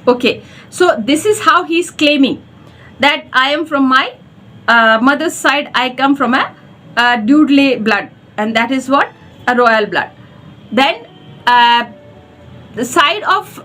Okay, so this is how he's claiming that I am from my mother's side, I come from a Dudley blood, and that is what? A royal blood. Then the side of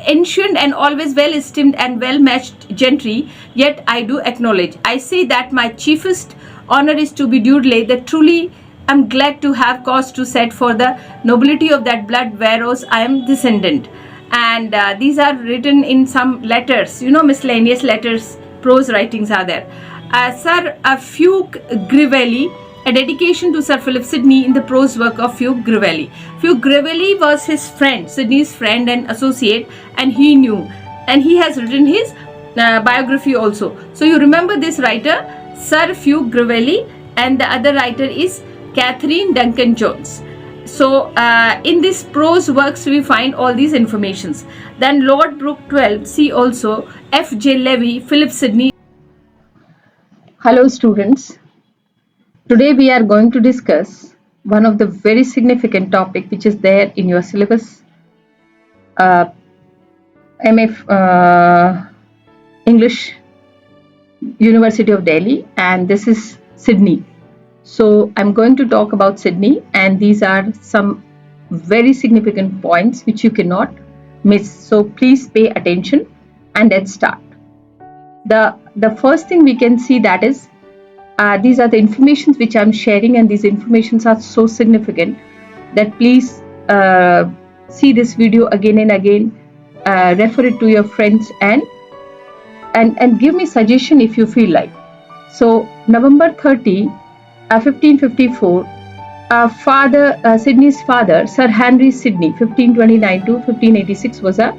ancient and always well esteemed and well matched gentry, yet I do acknowledge. I say that my chiefest honor is to be Dudley, that truly am glad to have cause to set for the nobility of that blood whereas I am descendant. And these are written in some letters, miscellaneous letters, prose writings are there. Sir Fluke Grivelli, a dedication to Sir Philip Sidney in the prose work of Fluke Grivelli. Fluke Grivelli was his friend, Sidney's friend and associate, and he knew. And he has written his biography also. So you remember this writer, Sir Fluke Grivelli, and the other writer is Catherin Duncan Jones. So in this prose works we find all these informations. Then Lord Brooke 12, see also F.J. Levy, Philip Sidney. Hello students. Today we are going to discuss one of the very significant topic which is there in your syllabus, MF English, University of Delhi, and this is Sidney. So I'm going to talk about Sidney, and these are some very significant points which you cannot miss. So please pay attention and let's start. The first thing we can see, that is these are the informations which I'm sharing, and these informations are so significant that please see this video again and again, refer it to your friends, and give me suggestion if you feel like. So November 30, 1554, Sidney's father, Sir Henry Sidney, 1529 to 1586, was a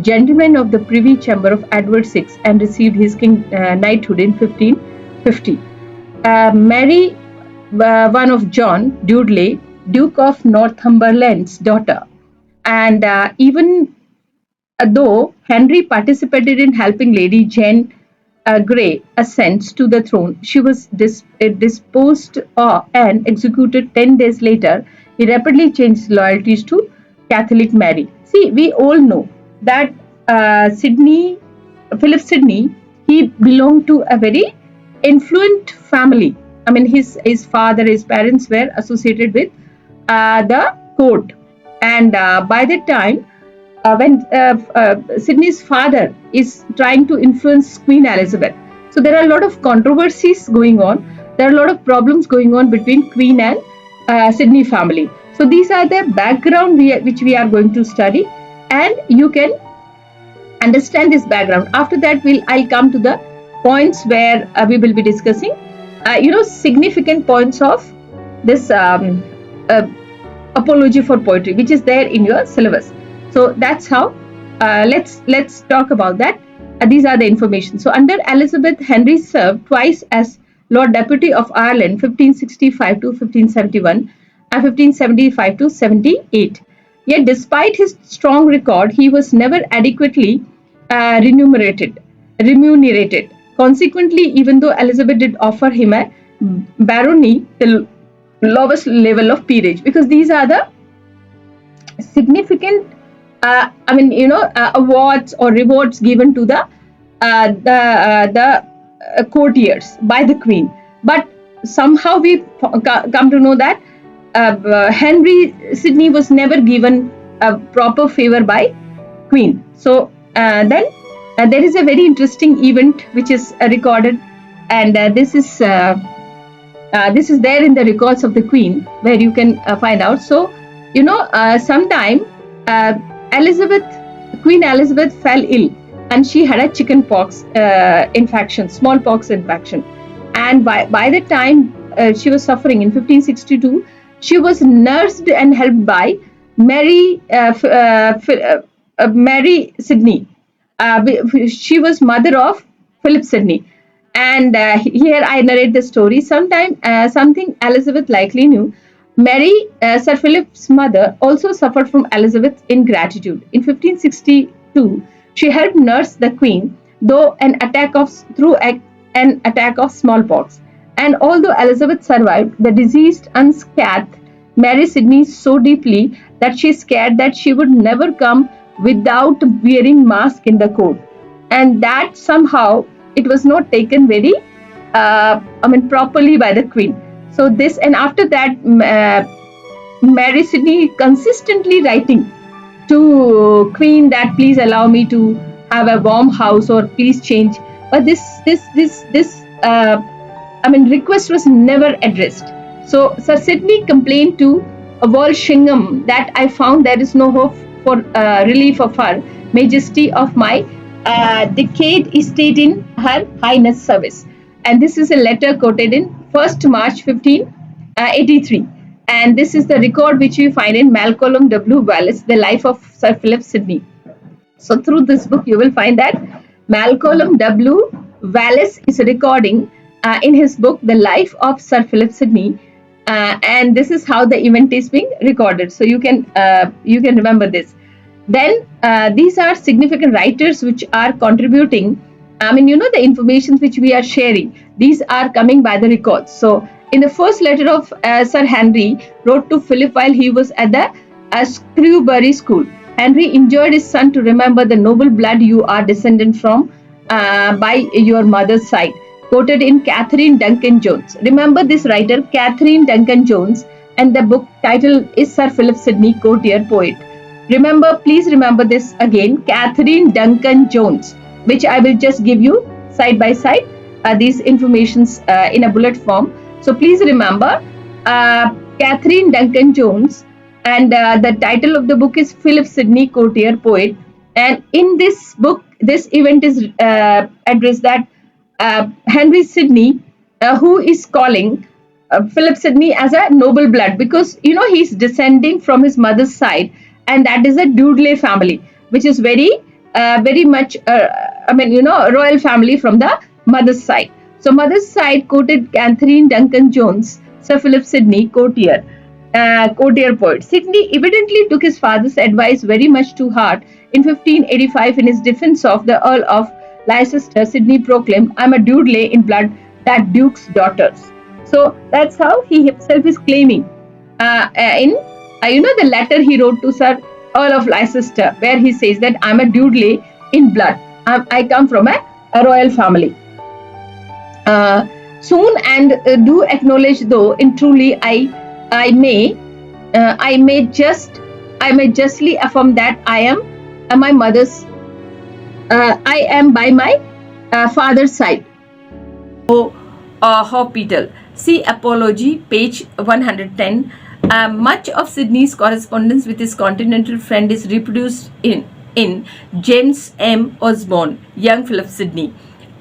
gentleman of the Privy Chamber of Edward VI and received his knighthood in 1550. Mary, one of John Dudley, Duke of Northumberland's daughter, and even though Henry participated in helping Lady Jane Grey ascends to the throne, she was disposed and executed 10 days later. He rapidly changed loyalties to Catholic Mary. See, we all know that Philip Sidney, he belonged to a very influent family. I mean, his father, his parents were associated with the court, and by the time when Sidney's father is trying to influence Queen Elizabeth, so there are a lot of controversies going on. There are a lot of problems going on between Queen and Sidney family. So these are the background which we are going to study, and you can understand this background. After that, I'll come to the points where we will be discussing, significant points of this apology for poetry, which is there in your syllabus. So that's how. Let's talk about that. These are the information. So under Elizabeth, Henry served twice as Lord Deputy of Ireland, 1565 to 1571, and 1575 to 78. Yet, despite his strong record, he was never adequately remunerated. Consequently, even though Elizabeth did offer him a barony, the lowest level of peerage, because these are the significant awards or rewards given to the courtiers by the Queen. But somehow we come to know that Henry Sidney was never given a proper favor by Queen. So then there is a very interesting event which is recorded, and this is there in the records of the Queen, where you can find out. So sometime Queen Elizabeth fell ill, and she had a chickenpox infection, smallpox infection, and by the time she was suffering in 1562, she was nursed and helped by Mary Sidney. She was mother of Philip Sidney, and here I narrate the story. Something Elizabeth likely knew. Sir Philip's mother, also suffered from Elizabeth's ingratitude. In 1562, she helped nurse the Queen through an attack of smallpox. And although Elizabeth survived the disease unscathed, Mary Sidney so deeply that she scared that she would never come without wearing mask in the court, and that somehow it was not taken very properly by the queen. So this, and after that, Mary Sidney consistently writing to queen that please allow me to have a warm house, or please change, but this request was never addressed. So Sir Sidney complained to Walsingham that I found there is no hope for relief of her majesty of my decayed estate in her highness service. And this is a letter quoted in 1st March 1583. And this is the record which we find in Malcolm W. Wallace, The Life of Sir Philip Sidney. So through this book, you will find that Malcolm W. Wallace is recording in his book, The Life of Sir Philip Sidney. And this is how the event is being recorded. So you can remember this. Then these are significant writers which are contributing. The information which we are sharing, these are coming by the records. So in the first letter of Sir Henry wrote to Philip while he was at the Screwbury School. Henry enjoined his son to remember the noble blood you are descended from by your mother's side. Quoted in Catherin Duncan Jones. Remember this writer, Catherin Duncan Jones, and the book title is Sir Philip Sidney, Courtier Poet. Please remember this again, Catherin Duncan Jones, which I will just give you side by side these informations in a bullet form. So please remember Catherin Duncan Jones, and the title of the book is Philip Sidney, Courtier Poet. And in this book, this event is addressed that Henry Sidney, who is calling Philip Sidney as a noble blood, because he's descending from his mother's side, and that is a Dudley family, which is very much royal family from the mother's side. So mother's side quoted Catherin Duncan Jones, Sir Philip Sidney, courtier poet. Sidney evidently took his father's advice very much to heart. In 1585, in his defense of the Earl of Leicester, Sidney proclaimed, "I'm a Dudley in blood, that Duke's daughters." So that's how he himself is claiming in the letter he wrote to Sir Earl of Leicester, where he says that I'm a Dudley in blood. I come from a royal family. Soon and do acknowledge, though in truly I may justly affirm that I am my mother's. I am by my father's side. Hospital. See Apology, page 110. Much of Sidney's correspondence with his continental friend is reproduced in James M. Osborne, Young Philip Sidney.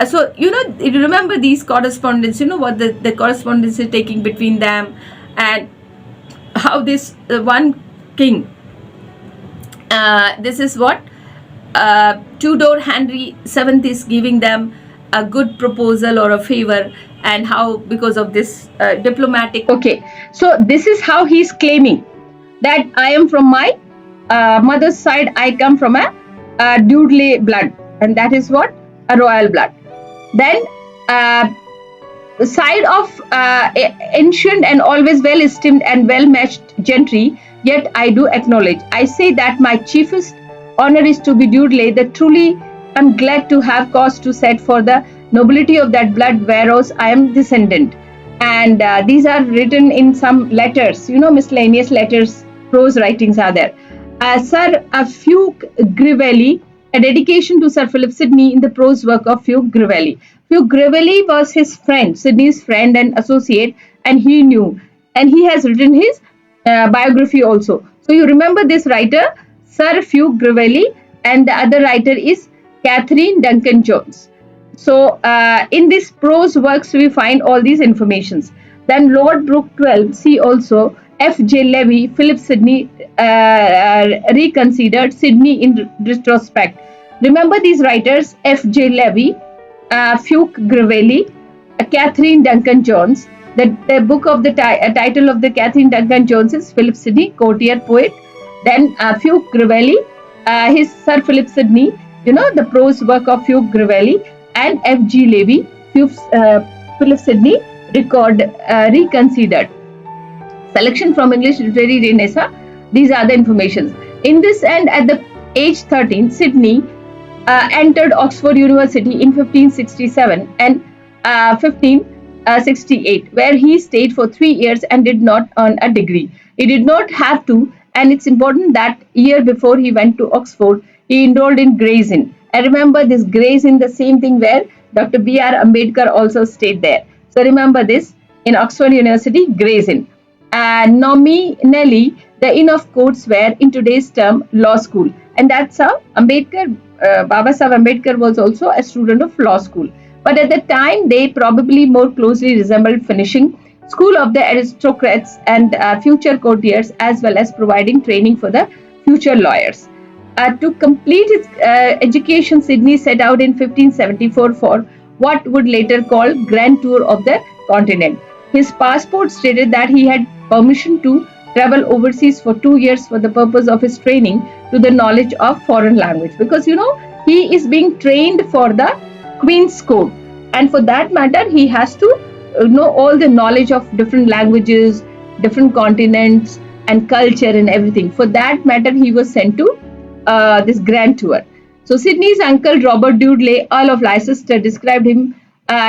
So, you remember these correspondence, what the correspondence is taking between them, and how this one king, this is what Tudor Henry VII is giving them a good proposal or a favor, and how because of this diplomatic. Okay, so this is how he is claiming that I am from my mother's side, I come from a Dudley blood, and that is what a royal blood. Then the side of ancient and always well esteemed and well matched gentry, yet I do acknowledge, I say that my chiefest honor is to be Dudley, that truly I'm glad to have cause to set for the nobility of that blood whereas I am descendant. And these are written in some letters, miscellaneous letters, prose writings are there. Sir Fluke Grivelli, a dedication to Sir Philip Sidney in the prose work of Fluke Grivelli. Fluke Grivelli was his friend, Sidney's friend and associate, and he knew. And he has written his biography also. So you remember this writer, Sir Fluke Grivelli, and the other writer is Catherin Duncan Jones. So in this prose works, we find all these informations. Then Lord Brooke 12, see also F.J. Levy, Philip Sidney reconsidered, Sidney in retrospect. Remember these writers, F.J. Levy, Fluke Grivelli, Catherin Duncan Jones. The book of the title of the Catherin Duncan Jones is Philip Sidney, Courtier Poet. Then Fluke Grivelli, his Sir Philip Sidney, the prose work of Fluke Grivelli, and F.G. Levy, Philip Sidney reconsidered. Selection from English Literary Renaissance. These are the informations. In this, and at the age 13, Sidney entered Oxford University in 1567 and 1568, where he stayed for 3 years and did not earn a degree. He did not have to, and it's important that year before he went to Oxford, he enrolled in Gray's Inn. And remember this Gray's Inn, the same thing where Dr. B.R. Ambedkar also stayed there. So remember this in Oxford University, Gray's Inn. And nominally, the Inn of Courts were in today's term law school, and that's how Baba Sahib Ambedkar was also a student of law school. But at the time, they probably more closely resembled finishing school of the aristocrats and future courtiers, as well as providing training for the future lawyers. To complete his education, Sidney set out in 1574 for what would later call Grand Tour of the continent. His passport stated that he had permission to travel overseas for 2 years for the purpose of his training to the knowledge of foreign language, because he is being trained for the Queen's Court, and for that matter he has to know all the knowledge of different languages, different continents and culture and everything. For that matter he was sent to this grand tour. So Sidney's uncle Robert Dudley, Earl of Leicester, described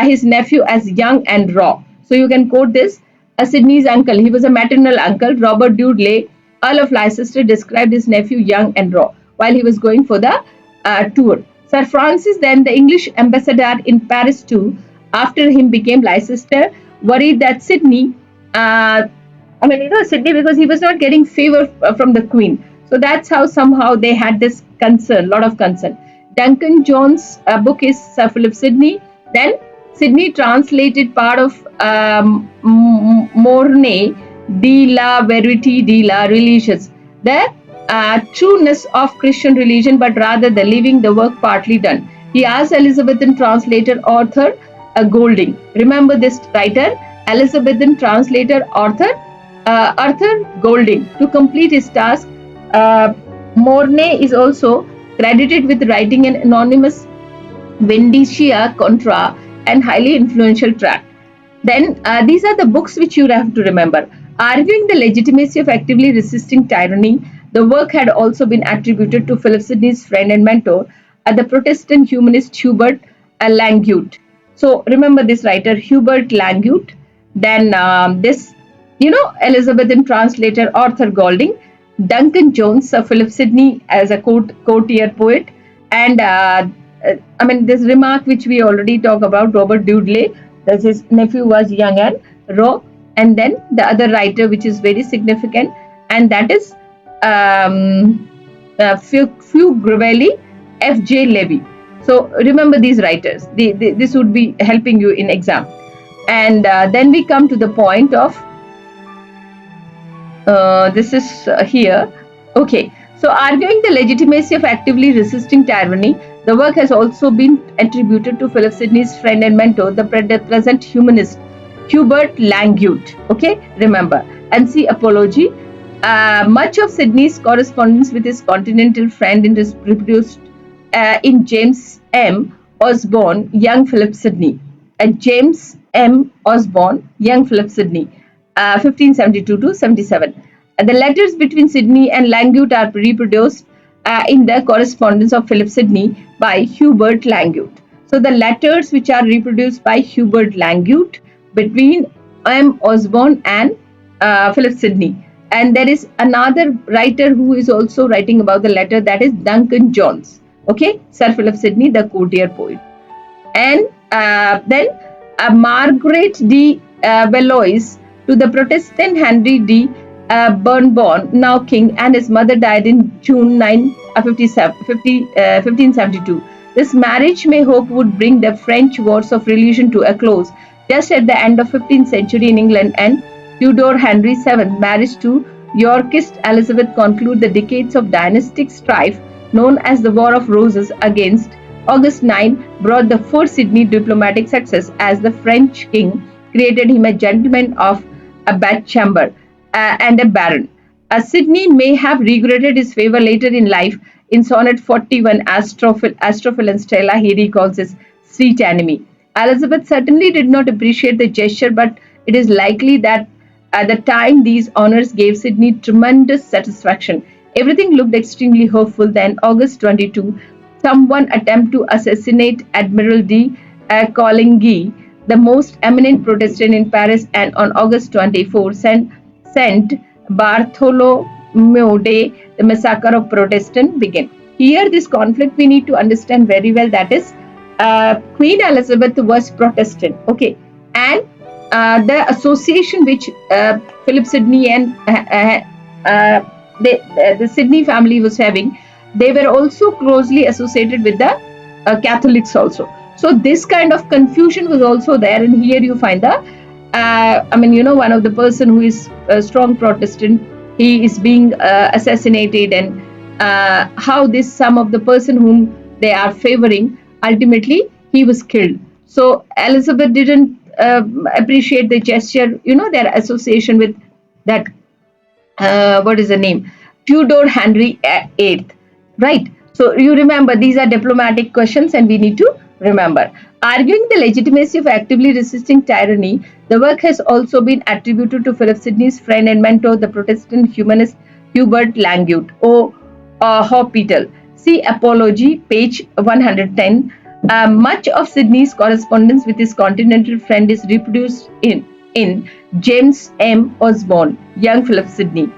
his nephew as young and raw. So you can quote this. Sidney's uncle, he was a maternal uncle, Robert Dudley, Earl of Leicester, described his nephew young and raw while he was going for the tour. Sir Francis, then the English ambassador in Paris too, after him became Leicester, worried that Sidney, Sidney, because he was not getting favor from the Queen. So that's how somehow they had this concern, lot of concern. Duncan Jones' book is Sir Philip Sidney. Then Sidney translated part of Mornay de la Verite de la Religious, the trueness of Christian religion, but rather the leaving the work partly done. He asked Elizabethan translator Arthur Golding. Remember this writer, Elizabethan translator Arthur Golding, to complete his task. Mornay is also credited with writing an anonymous Vindicia Contra and highly influential tract. Then these are the books which you have to remember. Arguing the legitimacy of actively resisting tyranny, the work had also been attributed to Philip Sidney's friend and mentor, the Protestant humanist Hubert Languet. So remember this writer, Hubert Languet. Then Elizabethan translator Arthur Golding, Duncan Jones, Sir Philip Sidney as a courtier poet, and this remark which we already talked about, Robert Dudley, that his nephew was young and raw, and then the other writer which is very significant, and that is Fluke, F.J. Levy. So remember these writers. This would be helping you in exam. And then we come to the point of this is here. Okay, so arguing the legitimacy of actively resisting tyranny, the work has also been attributed to Philip Sidney's friend and mentor, the present humanist Hubert Languet. Okay, remember. And see Apology. Much of Sidney's correspondence with his continental friend is reproduced in James M. Osborne, Young Philip Sidney. James M. Osborne, Young Philip Sidney, 1572 to 77. The letters between Sidney and Languet are reproduced in the correspondence of Philip Sidney by Hubert Languet. So the letters which are reproduced by Hubert Languet between M. Osborne and Philip Sidney. And there is another writer who is also writing about the letter, that is Duncan Jones. Okay, Sir Philip Sidney, the courtier poet. And then Margaret de Valois to the Protestant Henry de Bourbon, now king, and his mother died in June 1572. This marriage, may hope, would bring the French wars of religion to a close just at the end of 15th century in England, and Tudor Henry VII marriage to Yorkist Elizabeth conclude the decades of dynastic strife known as the War of Roses against August 9 brought the first Sidney diplomatic success, as the French king created him a gentleman of a bedchamber and a baron. Sidney may have regretted his favor later in life. In Sonnet 41, Astrophil and Stella, he recalls his sweet enemy. Elizabeth certainly did not appreciate the gesture, but it is likely that at the time these honors gave Sidney tremendous satisfaction. Everything looked extremely hopeful. Then, August 22, someone attempted to assassinate Admiral de Coligny, the most eminent Protestant in Paris, and on August 24, Saint Bartholomew Day, the massacre of Protestant began. Here, this conflict we need to understand very well. That is, Queen Elizabeth was Protestant, okay, and the association which Philip Sidney and the Sidney family was having, they were also closely associated with the Catholics also. So this kind of confusion was also there, and here you find the, one of the person who is a strong Protestant, he is being assassinated, and how this some of the person whom they are favoring, ultimately he was killed. So Elizabeth didn't appreciate the gesture, their association with that, what is the name? Tudor Henry VIII, right? So you remember these are diplomatic questions, and we need to remember. Arguing the legitimacy of actively resisting tyranny, the work has also been attributed to Philip Sidney's friend and mentor, the Protestant humanist Hubert Languet, or Hospital. See Apology, page 110. Much of Sidney's correspondence with his continental friend is reproduced in James M. Osborne, young Philip Sidney.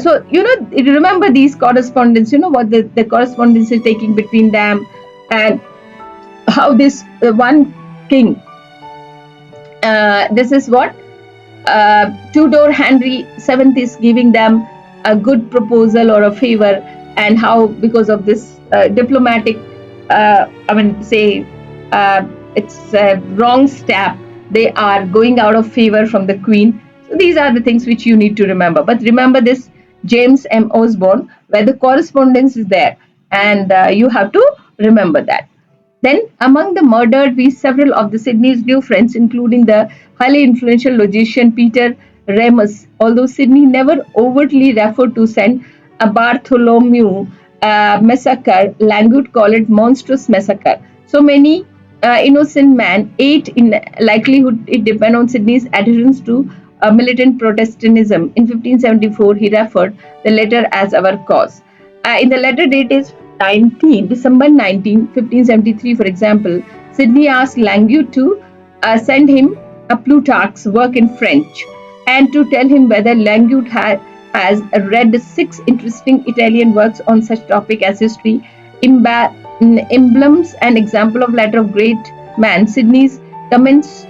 So, remember these correspondence, what the correspondence is taking between them, and how this one king, this is what Tudor Henry VII is giving them a good proposal or a favor, and how because of this diplomatic, it's a wrong step, they are going out of favor from the Queen. So these are the things which you need to remember. But remember this James M. Osborne, where the correspondence is there, and you have to remember that. Then, among the murdered were several of the Sidney's new friends, including the highly influential logician Peter Ramus. Although Sidney never overtly referred to Saint Bartholomew massacre, Languet called it monstrous massacre. So many innocent men, 8 in likelihood it depend on Sidney's adherence to militant Protestantism. In 1574, he referred the letter as our cause. In the letter date is December 19, 1573, for example, Sidney asked Languet to send him a Plutarch's work in French, and to tell him whether Languet has read 6 interesting Italian works on such topic as history, emblems, and example of letter of great man. Sidney's comments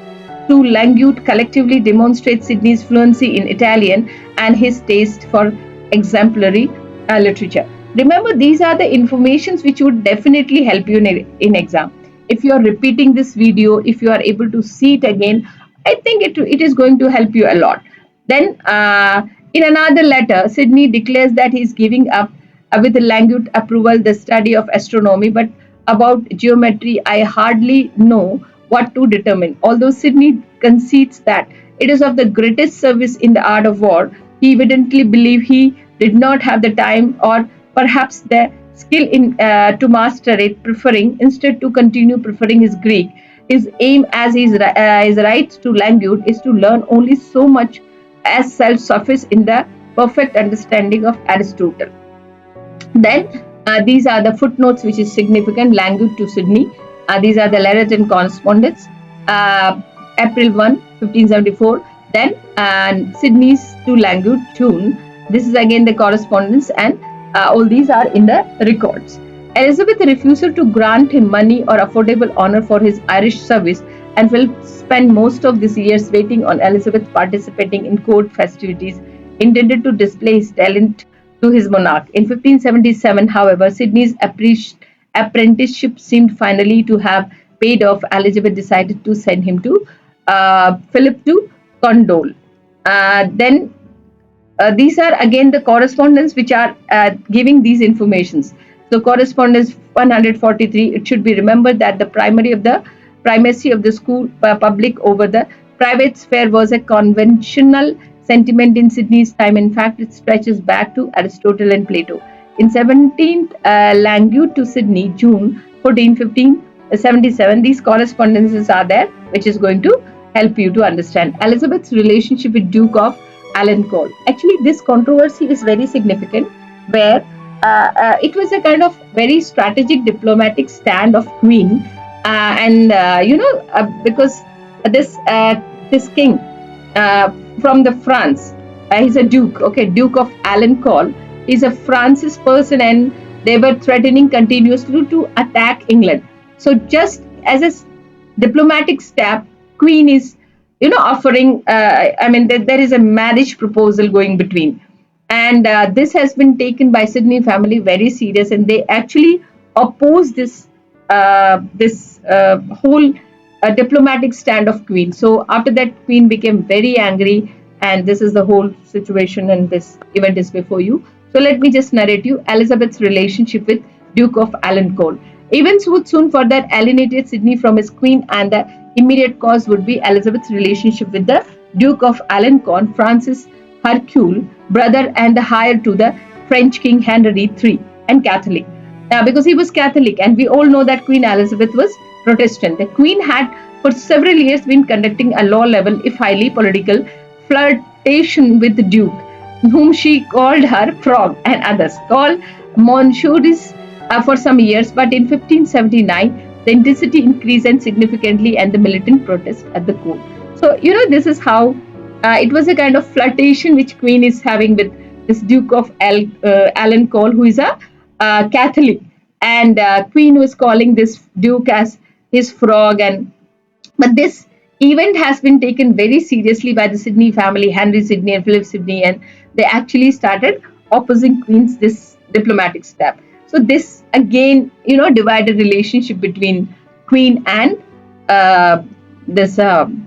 to Languet collectively demonstrate Sidney's fluency in Italian and his taste for exemplary literature. Remember, these are the informations which would definitely help you in exam. If you are repeating this video, if you are able to see it again, I think it is going to help you a lot. Then, in another letter, Sidney declares that he is giving up, with Languet approval, the study of astronomy, but about geometry, I hardly know what to determine. Although Sidney concedes that it is of the greatest service in the art of war, he evidently believes he did not have the time or perhaps the skill in to master it, preferring instead to continue preferring his Greek. His aim, as his rights to Languet, is to learn only so much as self-suffice in the perfect understanding of Aristotle. Then these are the footnotes which is significant. Languet to Sidney. These are the letters and correspondence. April 1, 1574. Then Sidney's to Languet, June. This is again the correspondence, and all these are in the records. Elizabeth's refusal to grant him money or affordable honor for his Irish service, and will spend most of these years waiting on Elizabeth participating in court festivities intended to display his talent to his monarch. In 1577, however, Sidney's apprenticeship seemed finally to have paid off. Elizabeth decided to send him to Philip to condole. Then these are again the correspondence which are giving these informations. So correspondence 143, it should be remembered that the primacy of the school public over the private sphere was a conventional sentiment in Sidney's time. In fact, it stretches back to Aristotle and Plato. In 17th Languet to Sidney, June 14, 1577, these correspondences are there, which is going to help you to understand Elizabeth's relationship with Duke of Alençon. Actually, this controversy is very significant. where it was a kind of very strategic diplomatic stand of Queen, because this king from the France, he's a duke, okay, Duke of Alençon. He's a Francis person, and they were threatening continuously to attack England. So just as a diplomatic step, Queen is, offering. There is a marriage proposal going between, and this has been taken by Sidney family very serious, and they actually oppose this whole diplomatic stand of Queen. So after that, Queen became very angry, and this is the whole situation, and this event is before you. So let me just narrate you Elizabeth's relationship with Duke of Alençon. Events would soon further alienate Sidney from his queen, and the immediate cause would be Elizabeth's relationship with the Duke of Alençon, Francis Hercule, brother and heir to the French King Henry III, and Catholic. Because he was Catholic, and we all know that Queen Elizabeth was Protestant. The Queen had for several years been conducting a low level, if highly political, flirtation with the Duke, whom she called her frog and others, called Monsieurs for some years, but in 1579, the intensity increased and significantly, and the militant protest at the court. So, this is how it was a kind of flirtation which Queen is having with this Duke of Alençon, who is a Catholic, and Queen was calling this Duke as his frog, and but this event has been taken very seriously by the Sidney family, Henry Sidney and Philip Sidney, and they actually started opposing Queen's this diplomatic step. So this again, divided relationship between Queen and this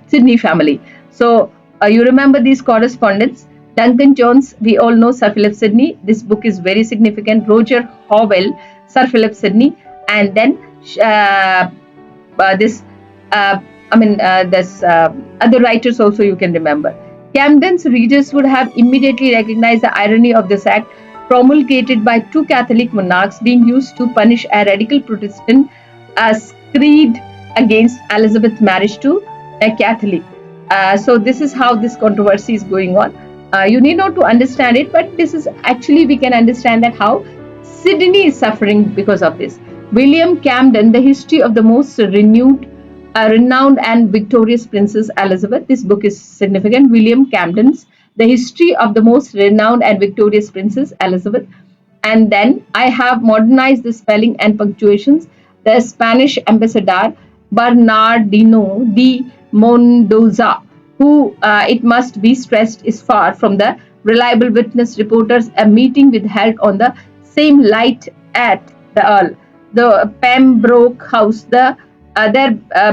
Sidney family. So you remember these correspondence. Duncan Jones, we all know Sir Philip Sidney. This book is very significant. Roger Howell, Sir Philip Sidney, and then this there's other writers also you can remember. Camden's readers would have immediately recognized the irony of this act, promulgated by two Catholic monarchs, being used to punish a radical Protestant screed against Elizabeth's marriage to a Catholic. So this is how this controversy is going on. You need not to understand it, but this is actually we can understand that how Sidney is suffering because of this. William Camden, The History of the Most Renowned and Victorious Princess Elizabeth. This book is significant. William Camden's The History of the Most Renowned and Victorious Princess Elizabeth. And then I have modernized the spelling and punctuations. The Spanish ambassador Bernardino de Mendoza, who, it must be stressed, is far from the reliable witness, reporters a meeting with held on the same light at the Pembroke House, there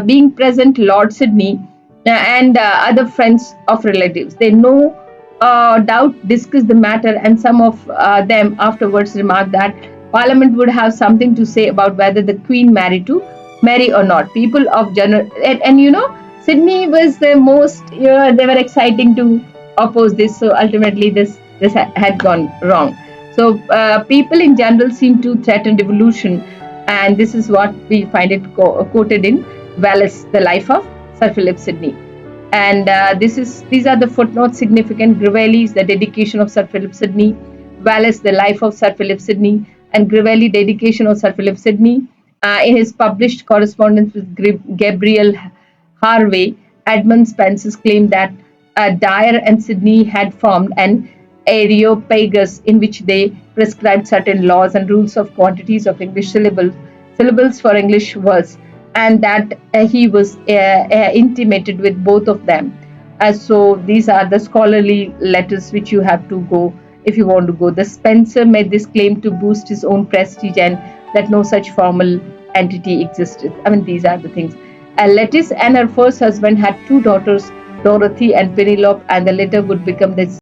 being present Lord Sidney and other friends of relatives. They no doubt discussed the matter, and some of them afterwards remarked that Parliament would have something to say about whether the Queen married or not. People of general and Sidney was the most, they were exciting to oppose this. So ultimately, this had gone wrong. So people in general seem to threaten revolution, and this is what we find it quoted in Wallace, The Life of Sir Philip Sidney. And these are the footnotes significant. Grevelly's The Dedication of Sir Philip Sidney, Wallace, The Life of Sir Philip Sidney, and Grevelly, Dedication of Sir Philip Sidney. In his published correspondence with Gabriel Harvey, Edmund Spencer's claimed that Dyer and Sidney had formed an Areopagus in which they prescribed certain laws and rules of quantities of English syllables for English words, and that he was intimated with both of them. So these are the scholarly letters which you have to go if you want to go. The Spencer made this claim to boost his own prestige, and that no such formal entity existed. These are the things. Lettice and her first husband had two daughters, Dorothy and Penelope, and the latter would become the